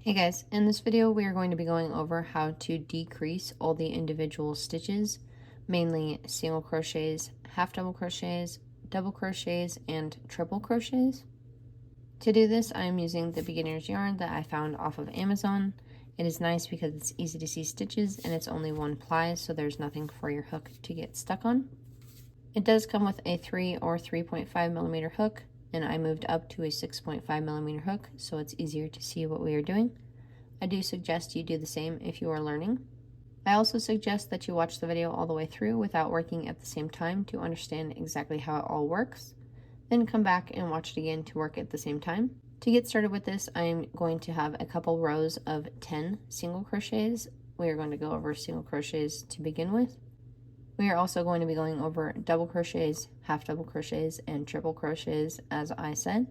Hey guys, in this video we are going to be going over how to decrease all the individual stitches, mainly single crochets, half double crochets, double crochets, and triple crochets. To do this, I am using the beginner's yarn that I found off of Amazon. It is nice because it's easy to see stitches and it's only one ply, so there's nothing for your hook to get stuck on. It does come with a 3 or 3.5 millimeter hook, and I moved up to a 6.5 millimeter hook so it's easier to see what we are doing. I do suggest you do the same if you are learning. I also suggest that you watch the video all the way through without working at the same time to understand exactly how it all works. Then come back and watch it again to work at the same time. To get started with this, I am going to have a couple rows of 10 single crochets. We are going to go over single crochets to begin with. We are also going to be going over double crochets, half double crochets, and triple crochets as I said.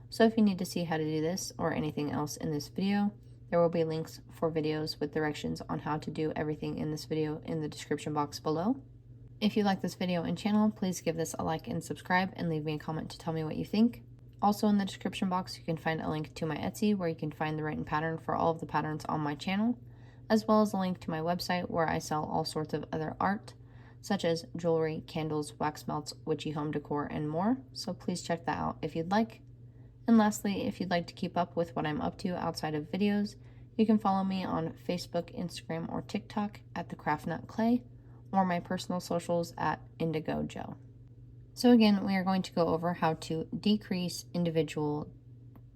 So if you need to see how to do this or anything else in this video, there will be links for videos with directions on how to do everything in this video in the description box below. If you like this video and channel, please give this a like and subscribe and leave me a comment to tell me what you think. Also in the description box you can find a link to my Etsy where you can find the written pattern for all of the patterns on my channel, as well as a link to my website where I sell all sorts of other art, such as jewelry, candles, wax melts, witchy home decor, and more, so please check that out if you'd like. And lastly, if you'd like to keep up with what I'm up to outside of videos, you can follow me on Facebook, Instagram, or TikTok at the Craft Nut Clay, or my personal socials at Indigo Joe. So again, we are going to go over how to decrease individual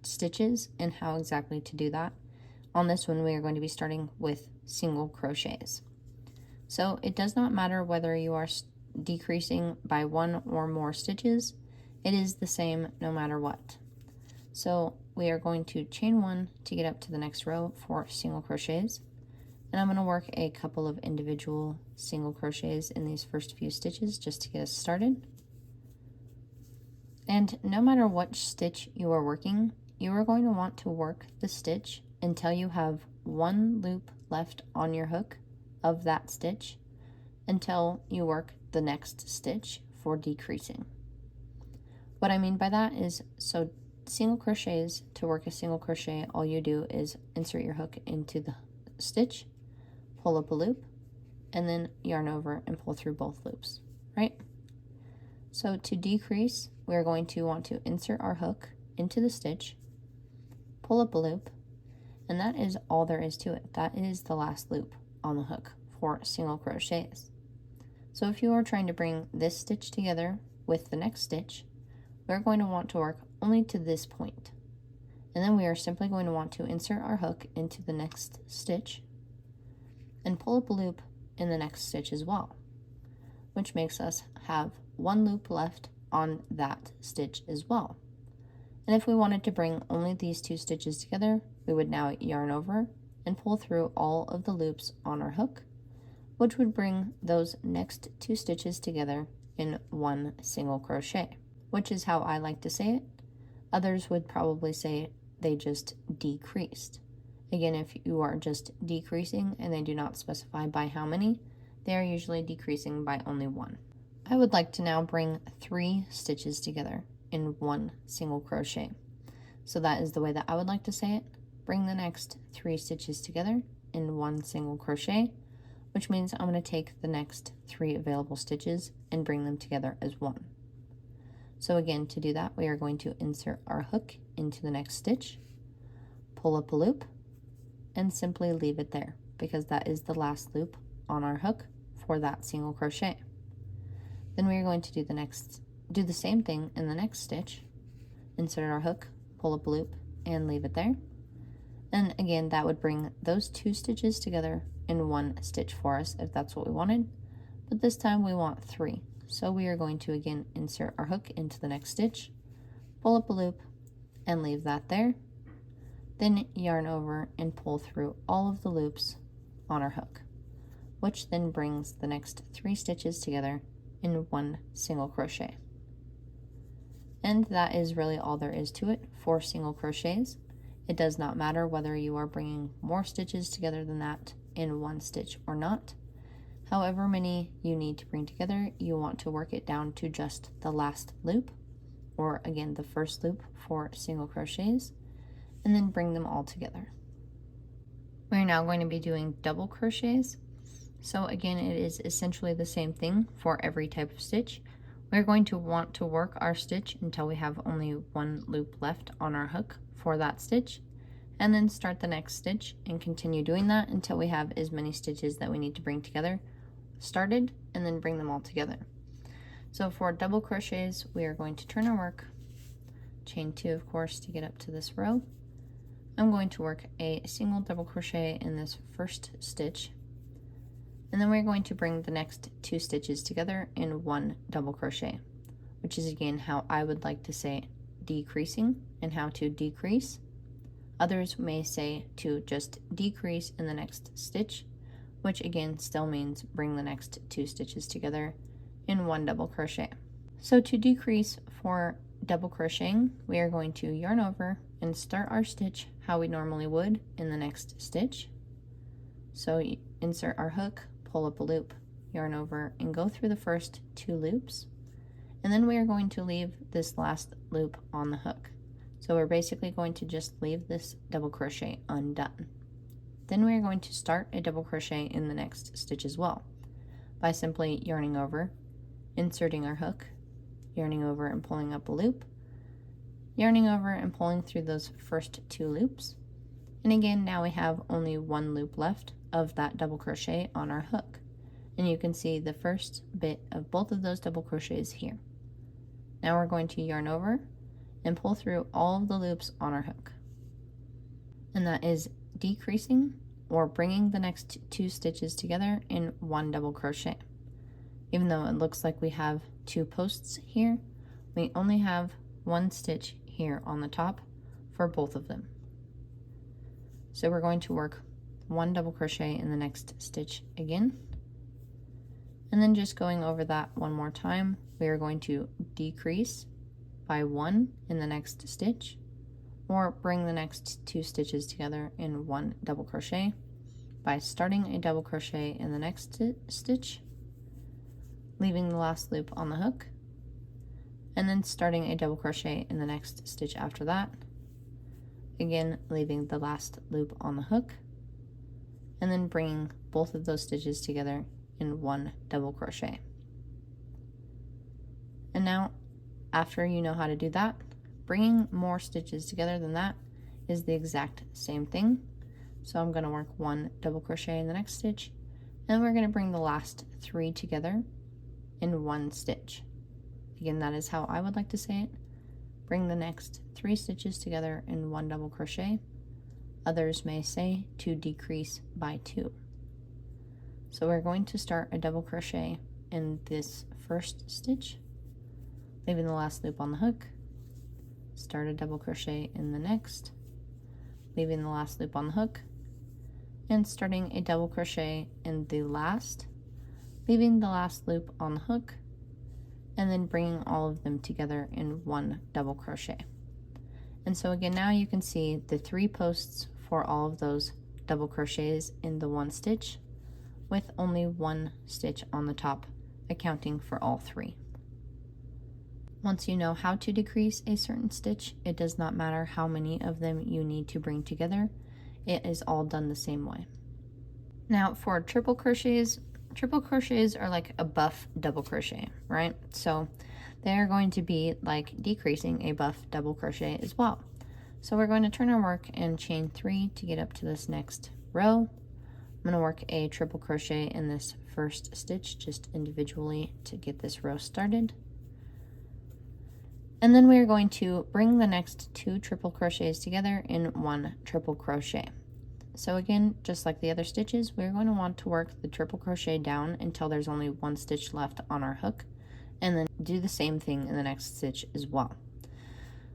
stitches and how exactly to do that. On this one, we are going to be starting with single crochets. So it does not matter whether you are decreasing by one or more stitches, it is the same no matter what. So we are going to chain one to get up to the next row for single crochets, and I'm going to work a couple of individual single crochets in these first few stitches just to get us started. And no matter which stitch you are working, you are going to want to work the stitch until you have one loop left on your hook of that stitch until you work the next stitch for decreasing. What I mean by that is, so single crochets, to work a single crochet, all you do is insert your hook into the stitch, pull up a loop, and then yarn over and pull through both loops, right? So to decrease, we're going to want to insert our hook into the stitch, pull up a loop, and that is all there is to it. That is the last loop on the hook for single crochets. So if you are trying to bring this stitch together with the next stitch, we're going to want to work only to this point, and then we are simply going to want to insert our hook into the next stitch and pull up a loop in the next stitch as well, which makes us have one loop left on that stitch as well. And if we wanted to bring only these two stitches together, we would now yarn over and pull through all of the loops on our hook, which would bring those next two stitches together in one single crochet, which is how I like to say it. Others would probably say they just decreased. Again, if you are just decreasing and they do not specify by how many, they are usually decreasing by only one. I would like to now bring 3 stitches together in one single crochet. So that is the way that I would like to say it. Bring the next 3 stitches together in one single crochet, which means I'm going to take the next 3 available stitches and bring them together as one. So again, to do that, we are going to insert our hook into the next stitch, pull up a loop, and simply leave it there because that is the last loop on our hook for that single crochet. Then we are going to do the same thing in the next stitch, insert our hook, pull up a loop, and leave it there. And again, that would bring those 2 stitches together in one stitch for us if that's what we wanted, but this time we want 3. So we are going to again insert our hook into the next stitch, pull up a loop, and leave that there. Then yarn over and pull through all of the loops on our hook, which then brings the next 3 stitches together in one single crochet. And that is really all there is to it for single crochets. It does not matter whether you are bringing more stitches together than that in one stitch or not. However many you need to bring together, you want to work it down to just the last loop, or again the first loop for single crochets, and then bring them all together. We're now going to be doing double crochets. So again, it is essentially the same thing for every type of stitch. We're going to want to work our stitch until we have only one loop left on our hook for that stitch, and then start the next stitch and continue doing that until we have as many stitches that we need to bring together started, and then bring them all together. So for double crochets, we are going to turn our work, chain 2 of course to get up to this row. I'm going to work a single double crochet in this first stitch, and then we're going to bring the next 2 stitches together in 1 double crochet, which is again how I would like to say decreasing and how to decrease. Others may say to just decrease in the next stitch, which again still means bring the next 2 stitches together in 1 double crochet. So to decrease for double crocheting, we are going to yarn over and start our stitch how we normally would in the next stitch. So insert our hook, pull up a loop, yarn over, and go through the first 2 loops, and then we are going to leave this last loop on the hook. So we're basically going to just leave this double crochet undone. Then we are going to start a double crochet in the next stitch as well by simply yarning over, inserting our hook, yarning over and pulling up a loop, yarning over and pulling through those first 2 loops. And again, now we have only 1 loop left of that double crochet on our hook. And you can see the first bit of both of those double crochets here. Now we're going to yarn over and pull through all of the loops on our hook. And that is decreasing or bringing the next 2 stitches together in 1 double crochet. Even though it looks like we have 2 posts here, we only have 1 stitch here on the top for both of them. So we're going to work 1 double crochet in the next stitch again, and then just going over that one more time, we are going to decrease by 1 in the next stitch, or bring the next 2 stitches together in 1 double crochet by starting a double crochet in the next stitch, leaving the last loop on the hook, and then starting a double crochet in the next stitch after that, again leaving the last loop on the hook, and then bringing both of those stitches together in 1 double crochet. And now, after you know how to do that, bringing more stitches together than that is the exact same thing. So I'm going to work 1 double crochet in the next stitch, and we're going to bring the last 3 together in 1 stitch. Again, that is how I would like to say it. Bring the next 3 stitches together in 1 double crochet. Others may say to decrease by 2. So we're going to start a double crochet in this first stitch, leaving the last loop on the hook, start a double crochet in the next, leaving the last loop on the hook, and starting a double crochet in the last, leaving the last loop on the hook, and then bringing all of them together in 1 double crochet. And so again, now you can see the 3 posts for all of those double crochets in the 1 stitch, with only 1 stitch on the top, accounting for all 3. Once you know how to decrease a certain stitch, it does not matter how many of them you need to bring together. It is all done the same way. Now for triple crochets are like a buff double crochet, right? So they're going to be like decreasing a buff double crochet as well. So we're going to turn our work and chain 3 to get up to this next row. I'm going to work a triple crochet in this first stitch just individually to get this row started. And then we are going to bring the next 2 triple crochets together in 1 triple crochet. So again, just like the other stitches, we're going to want to work the triple crochet down until there's only 1 stitch left on our hook, and then do the same thing in the next stitch as well.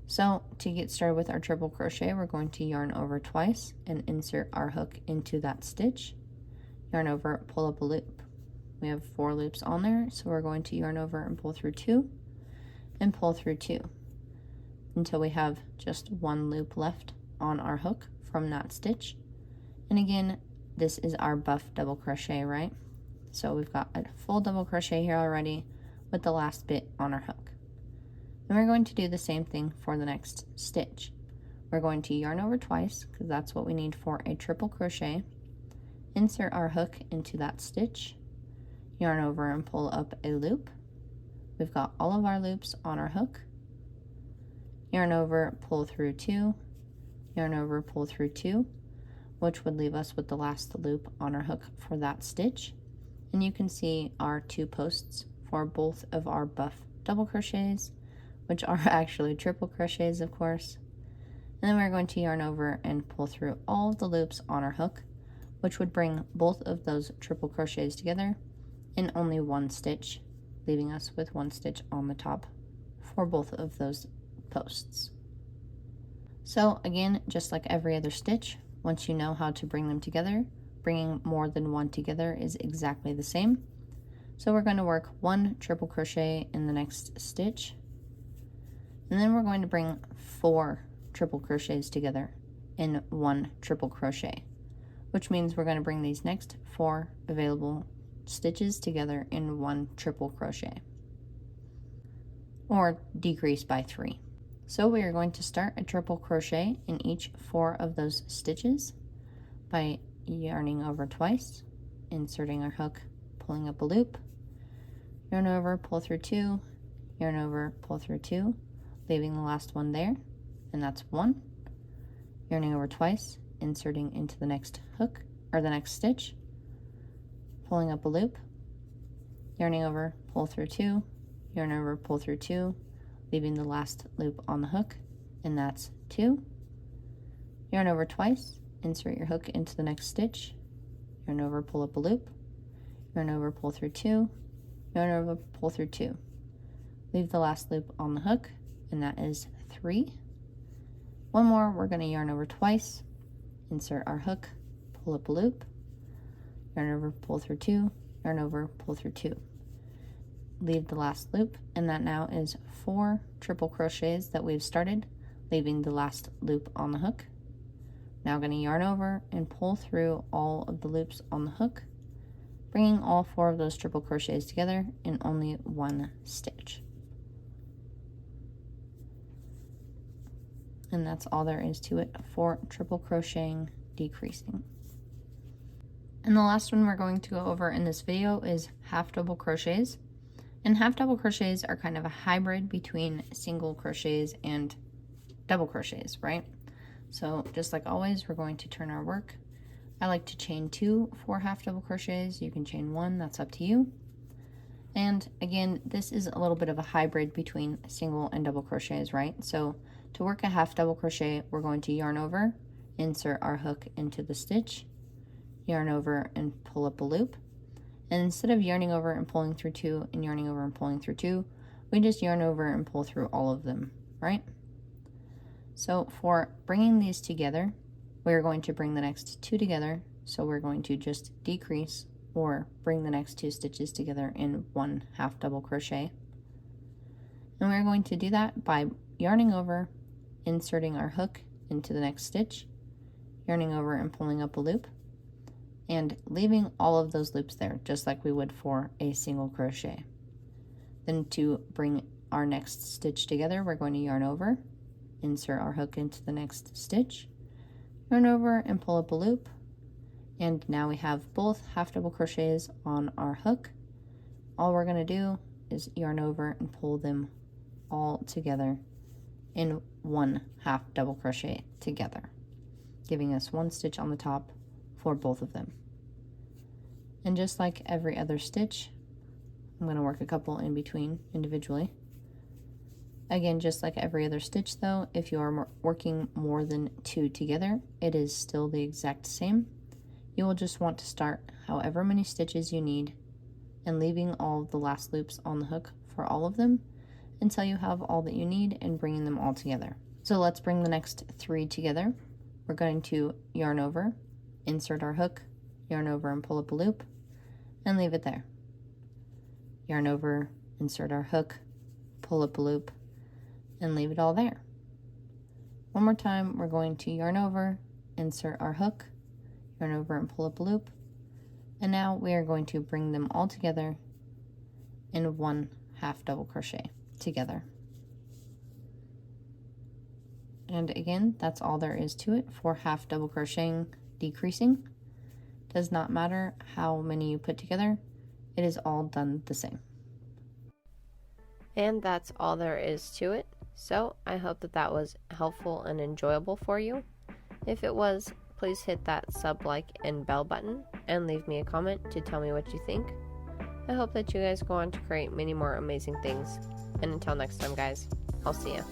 So to get started with our triple crochet, we're going to yarn over twice and insert our hook into that stitch, yarn over, pull up a loop. We have 4 loops on there, so we're going to yarn over and pull through 2 and pull through 2 until we have just 1 loop left on our hook from that stitch. And again, this is our buff double crochet, right? So we've got a full double crochet here already with the last bit on our hook. And we're going to do the same thing for the next stitch. we're going to yarn over twice because that's what we need for a triple crochet. Insert our hook into that stitch, yarn over and pull up a loop. We've got all of our loops on our hook. Yarn over, pull through 2, yarn over, pull through 2, which would leave us with the last loop on our hook for that stitch. And you can see our 2 posts for both of our buff double crochets, which are actually triple crochets, of course. And then we're going to yarn over and pull through all of the loops on our hook, which would bring both of those triple crochets together in only 1 stitch, leaving us with 1 stitch on the top for both of those posts. So again, just like every other stitch, once you know how to bring them together, bringing more than 1 together is exactly the same. So we're going to work 1 triple crochet in the next stitch, and then we're going to bring 4 triple crochets together in 1 triple crochet, which means we're going to bring these next 4 available stitches together in 1 triple crochet, or decrease by 3. So we are going to start a triple crochet in each 4 of those stitches by yarning over twice, inserting our hook, pulling up a loop, yarn over, pull through 2, yarn over, pull through 2, leaving the last one there, and that's 1. Yarning over twice, inserting into the next hook, or the next stitch, pulling up a loop, yarning over, pull through 2, yarn over, pull through 2, leaving the last loop on the hook, and that's 2. Yarn over twice, insert your hook into the next stitch, yarn over, pull up a loop, yarn over, pull through 2, yarn over, pull through 2. Leave the last loop on the hook, and that is 3. One more, we're going to yarn over twice, insert our hook, pull up a loop, yarn over, pull through 2, yarn over, pull through 2. Leave the last loop, and that now is 4 triple crochets that we've started, leaving the last loop on the hook. Now I'm going to yarn over and pull through all of the loops on the hook, bringing all 4 of those triple crochets together in only 1 stitch. And that's all there is to it for triple crocheting decreasing. And the last one we're going to go over in this video is half double crochets. And half double crochets are kind of a hybrid between single crochets and double crochets, right? So just like always, we're going to turn our work. I like to chain 2 for half double crochets. You can chain 1, that's up to you. And again, this is a little bit of a hybrid between single and double crochets, right? So to work a half double crochet, we're going to yarn over, insert our hook into the stitch, yarn over and pull up a loop. And instead of yarning over and pulling through 2 and yarning over and pulling through 2, we just yarn over and pull through all of them, right? So for bringing these together, we're going to bring the next 2 together. So we're going to just decrease or bring the next 2 stitches together in 1 half double crochet. And we're going to do that by yarning over, inserting our hook into the next stitch, yarning over and pulling up a loop, and leaving all of those loops there, just like we would for a single crochet. Then to bring our next stitch together, we're going to yarn over, insert our hook into the next stitch, yarn over and pull up a loop, and now we have both half double crochets on our hook. All we're going to do is yarn over and pull them all together in 1 half double crochet together, giving us 1 stitch on the top for both of them. And just like every other stitch, I'm going to work a couple in between individually. Again, just like every other stitch though, if you are working more than 2 together, it is still the exact same. You will just want to start however many stitches you need and leaving all of the last loops on the hook for all of them until you have all that you need and bringing them all together. So let's bring the next 3 together. We're going to yarn over, insert our hook, yarn over and pull up a loop, and leave it there. Yarn over, insert our hook, pull up a loop, and leave it all there. One more time, we're going to yarn over, insert our hook, yarn over and pull up a loop, and now we are going to bring them all together in 1 half double crochet together. And again, that's all there is to it for half double crocheting decreasing. Does not matter how many you put together, it is all done the same. And that's all there is to it. So I hope that that was helpful and enjoyable for you. If it was, please hit that sub, like, and bell button and leave me a comment to tell me what you think. I hope that you guys go on to create many more amazing things. And until next time, guys, I'll see ya.